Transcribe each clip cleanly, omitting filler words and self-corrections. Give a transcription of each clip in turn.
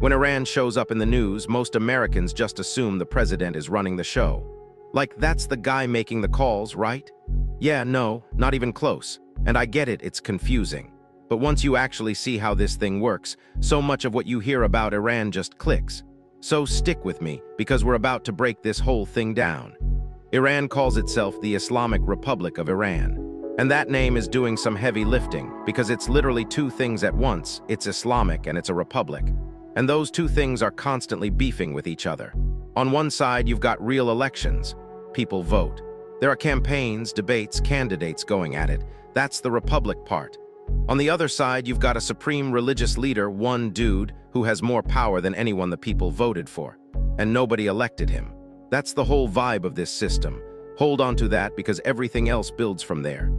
When Iran shows up in the news, most Americans just assume the president is running the show. Like, that's the guy making the calls, right? Yeah, no, not even close. And I get it, it's confusing. But once you actually see how this thing works, so much of what you hear about Iran just clicks. So stick with me, because we're about to break this whole thing down. Iran calls itself the Islamic Republic of Iran. And that name is doing some heavy lifting, because it's literally two things at once. It's Islamic and it's a republic. And those two things are constantly beefing with each other. On one side, you've got real elections. People vote. There are campaigns, debates, candidates going at it. That's the republic part. On the other side, you've got a supreme religious leader, one dude, who has more power than anyone the people voted for. And nobody elected him. That's the whole vibe of this system. Hold on to that because everything else builds from there.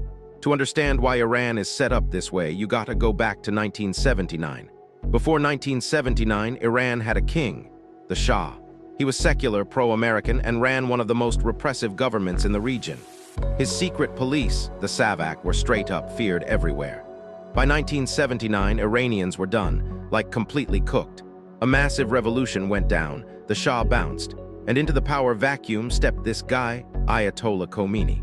To understand why Iran is set up this way, you gotta go back to 1979. Before 1979, Iran had a king, the Shah. He was secular, pro-American, and ran one of the most repressive governments in the region. His secret police, the Savak, were straight up feared everywhere. By 1979, Iranians were done, like completely cooked. A massive revolution went down, the Shah bounced, and into the power vacuum stepped this guy, Ayatollah Khomeini.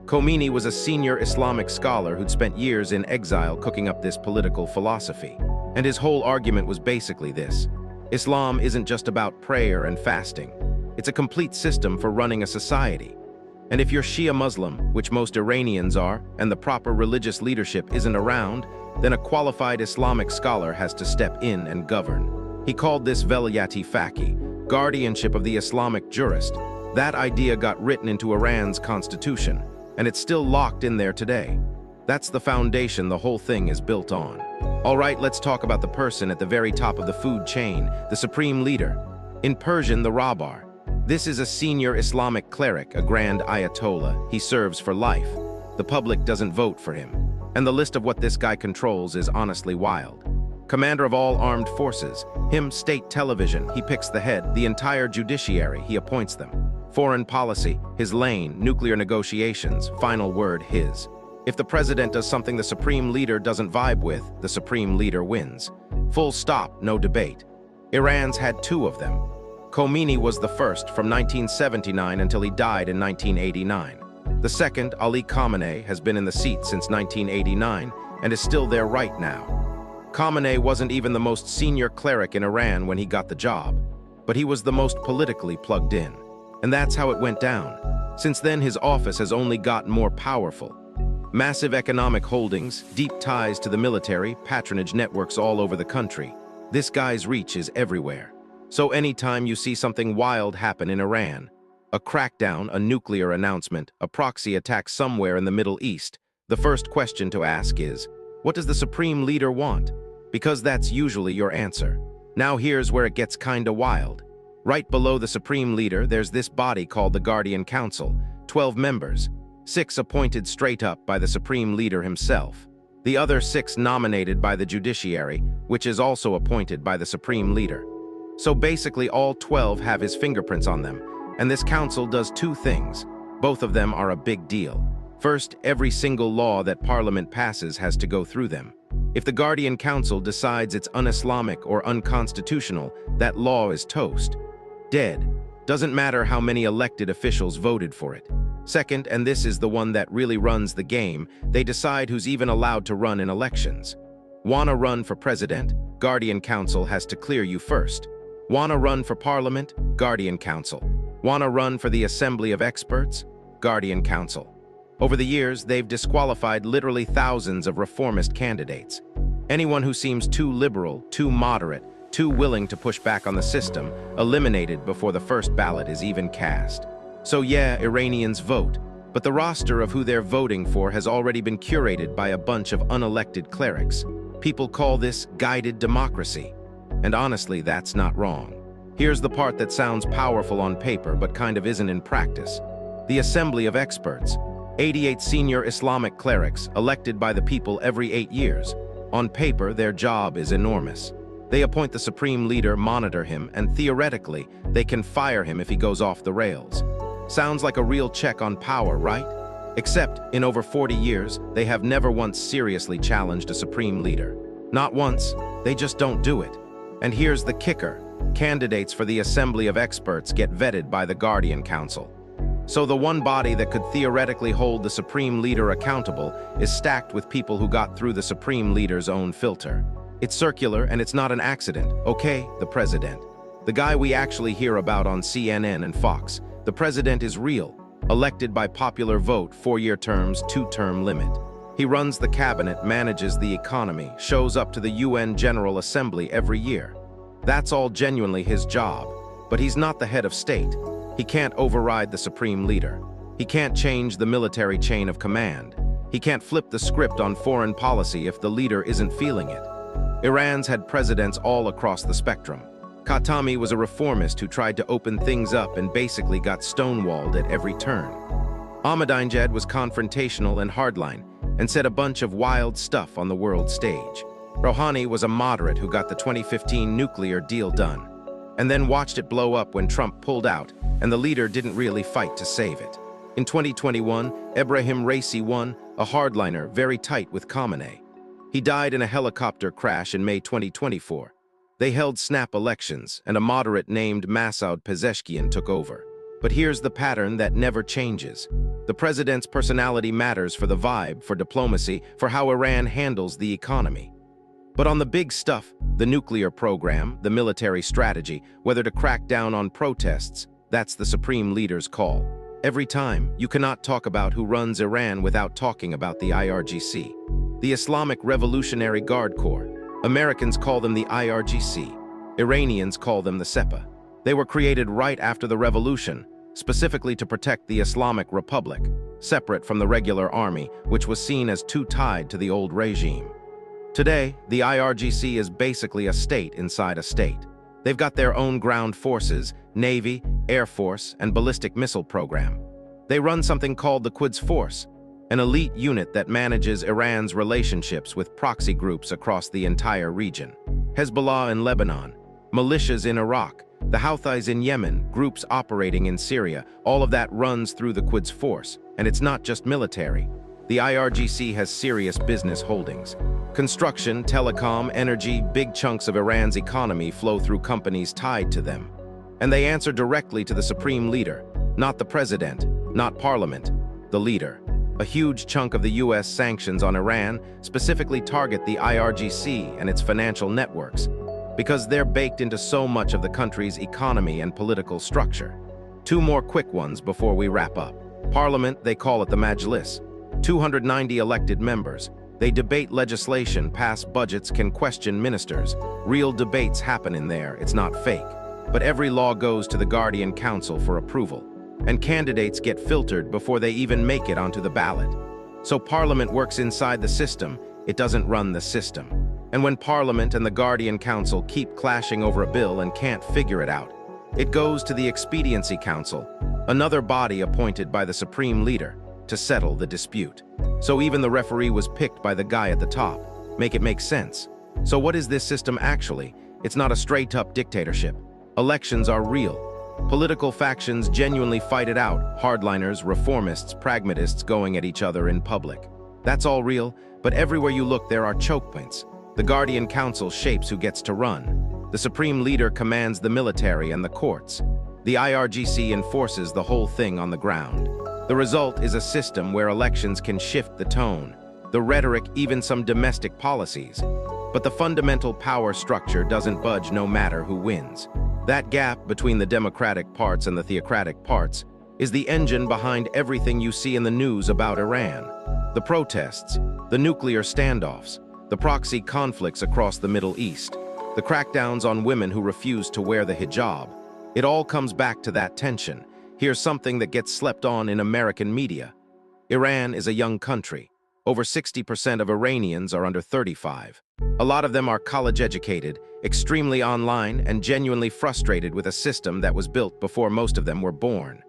Khomeini was a senior Islamic scholar who'd spent years in exile cooking up this political philosophy. And his whole argument was basically this: Islam isn't just about prayer and fasting. It's a complete system for running a society. And if you're Shia Muslim, which most Iranians are, and the proper religious leadership isn't around, then a qualified Islamic scholar has to step in and govern. He called this velayat-i faqih, guardianship of the Islamic jurist. That idea got written into Iran's constitution, and it's still locked in there today. That's the foundation the whole thing is built on. All right, let's talk about the person at the very top of the food chain, the supreme leader. In Persian, the Rahbar. This is a senior Islamic cleric, a grand Ayatollah. He serves for life. The public doesn't vote for him. And the list of what this guy controls is honestly wild. Commander of all armed forces, him state television, he picks the head, the entire judiciary, he appoints them. Foreign policy, his lane, nuclear negotiations, final word his. If the president does something the supreme leader doesn't vibe with, the supreme leader wins. Full stop, no debate. Iran's had two of them. Khomeini was the first from 1979 until he died in 1989. The second, Ali Khamenei, has been in the seat since 1989 and is still there right now. Khamenei wasn't even the most senior cleric in Iran when he got the job, but he was the most politically plugged in. And that's how it went down. Since then, his office has only gotten more powerful. Massive economic holdings, deep ties to the military, patronage networks all over the country. This guy's reach is everywhere. So anytime you see something wild happen in Iran, a crackdown, a nuclear announcement, a proxy attack somewhere in the Middle East, the first question to ask is, what does the supreme leader want? Because that's usually your answer. Now here's where it gets kinda wild. Right below the supreme leader, there's this body called the Guardian Council, 12 members, 6 appointed straight up by the supreme leader himself. The other 6 nominated by the judiciary, which is also appointed by the supreme leader. So basically all 12 have his fingerprints on them, and this council does two things. Both of them are a big deal. First, every single law that Parliament passes has to go through them. If the Guardian Council decides it's un-Islamic or unconstitutional, that law is toast. Dead. Doesn't matter how many elected officials voted for it. Second, and this is the one that really runs the game, they decide who's even allowed to run in elections. Wanna run for president? Guardian Council has to clear you first. Wanna run for Parliament? Guardian Council. Wanna run for the Assembly of Experts? Guardian Council. Over the years, they've disqualified literally thousands of reformist candidates. Anyone who seems too liberal, too moderate, too willing to push back on the system, eliminated before the first ballot is even cast. So yeah, Iranians vote, but the roster of who they're voting for has already been curated by a bunch of unelected clerics. People call this guided democracy. And honestly, that's not wrong. Here's the part that sounds powerful on paper but kind of isn't in practice. The Assembly of Experts. 88 senior Islamic clerics elected by the people every 8 years. On paper, their job is enormous. They appoint the supreme leader, monitor him, and theoretically, they can fire him if he goes off the rails. Sounds like a real check on power, right? Except, in over 40 years, they have never once seriously challenged a supreme leader. Not once, they just don't do it. And here's the kicker. Candidates for the Assembly of Experts get vetted by the Guardian Council. So the one body that could theoretically hold the Supreme Leader accountable is stacked with people who got through the Supreme Leader's own filter. It's circular and it's not an accident. Okay, the president. The guy we actually hear about on CNN and Fox. The president is real. Elected by popular vote, 4-year terms, 2-term limit. He runs the cabinet, manages the economy, shows up to the UN General Assembly every year. That's all genuinely his job. But he's not the head of state. He can't override the Supreme Leader. He can't change the military chain of command. He can't flip the script on foreign policy if the leader isn't feeling it. Iran's had presidents all across the spectrum. Khatami was a reformist who tried to open things up and basically got stonewalled at every turn. Ahmadinejad was confrontational and hardline and said a bunch of wild stuff on the world stage. Rouhani was a moderate who got the 2015 nuclear deal done, and then watched it blow up when Trump pulled out, and the leader didn't really fight to save it. In 2021, Ebrahim Raisi won, a hardliner very tight with Khamenei. He died in a helicopter crash in May 2024. They held snap elections, and a moderate named Masoud Pezeshkian took over. But here's the pattern that never changes. The president's personality matters for the vibe, for diplomacy, for how Iran handles the economy. But on the big stuff, the nuclear program, the military strategy, whether to crack down on protests, that's the Supreme Leader's call. Every time, you cannot talk about who runs Iran without talking about the IRGC. The Islamic Revolutionary Guard Corps. Americans call them the IRGC. Iranians call them the Sepah. They were created right after the revolution, specifically to protect the Islamic Republic, separate from the regular army, which was seen as too tied to the old regime. Today, the IRGC is basically a state inside a state. They've got their own ground forces, Navy, Air Force, and ballistic missile program. They run something called the Quds Force, an elite unit that manages Iran's relationships with proxy groups across the entire region. Hezbollah in Lebanon, militias in Iraq, the Houthis in Yemen, groups operating in Syria, all of that runs through the Quds Force, and it's not just military. The IRGC has serious business holdings. Construction, telecom, energy, big chunks of Iran's economy flow through companies tied to them. And they answer directly to the Supreme Leader, not the president, not parliament, the leader. A huge chunk of the US sanctions on Iran specifically target the IRGC and its financial networks, because they're baked into so much of the country's economy and political structure. 2 more quick ones before we wrap up. Parliament, they call it the Majlis. 290 elected members. They debate legislation, pass budgets, can question ministers. Real debates happen in there, it's not fake. But every law goes to the Guardian Council for approval. And candidates get filtered before they even make it onto the ballot. So Parliament works inside the system, it doesn't run the system. And when Parliament and the Guardian Council keep clashing over a bill and can't figure it out, it goes to the Expediency Council, another body appointed by the Supreme Leader, to settle the dispute. So even the referee was picked by the guy at the top. Make it make sense. So what is this system actually? It's not a straight-up dictatorship. Elections are real. Political factions genuinely fight it out, hardliners, reformists, pragmatists going at each other in public. That's all real, but everywhere you look there are choke points. The Guardian Council shapes who gets to run. The Supreme Leader commands the military and the courts. The IRGC enforces the whole thing on the ground. The result is a system where elections can shift the tone, the rhetoric, even some domestic policies. But the fundamental power structure doesn't budge no matter who wins. That gap between the democratic parts and the theocratic parts is the engine behind everything you see in the news about Iran. The protests, the nuclear standoffs, the proxy conflicts across the Middle East, the crackdowns on women who refuse to wear the hijab. It all comes back to that tension. Here's something that gets slept on in American media. Iran is a young country. Over 60% of Iranians are under 35. A lot of them are college-educated, extremely online, and genuinely frustrated with a system that was built before most of them were born.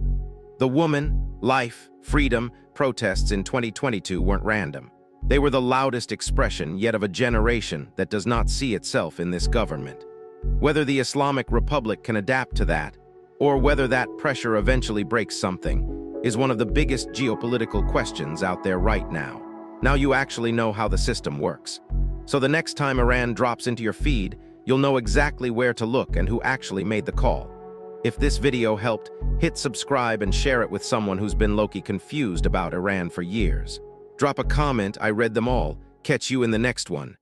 The woman, life, freedom, protests in 2022 weren't random. They were the loudest expression yet of a generation that does not see itself in this government. Whether the Islamic Republic can adapt to that, or whether that pressure eventually breaks something, is one of the biggest geopolitical questions out there right now. Now you actually know how the system works. So the next time Iran drops into your feed, You'll know exactly where to look and who actually made the call. If this video helped, hit subscribe and share it with someone who's been low-key confused about Iran for years. Drop a comment, I read them all. Catch you in the next one.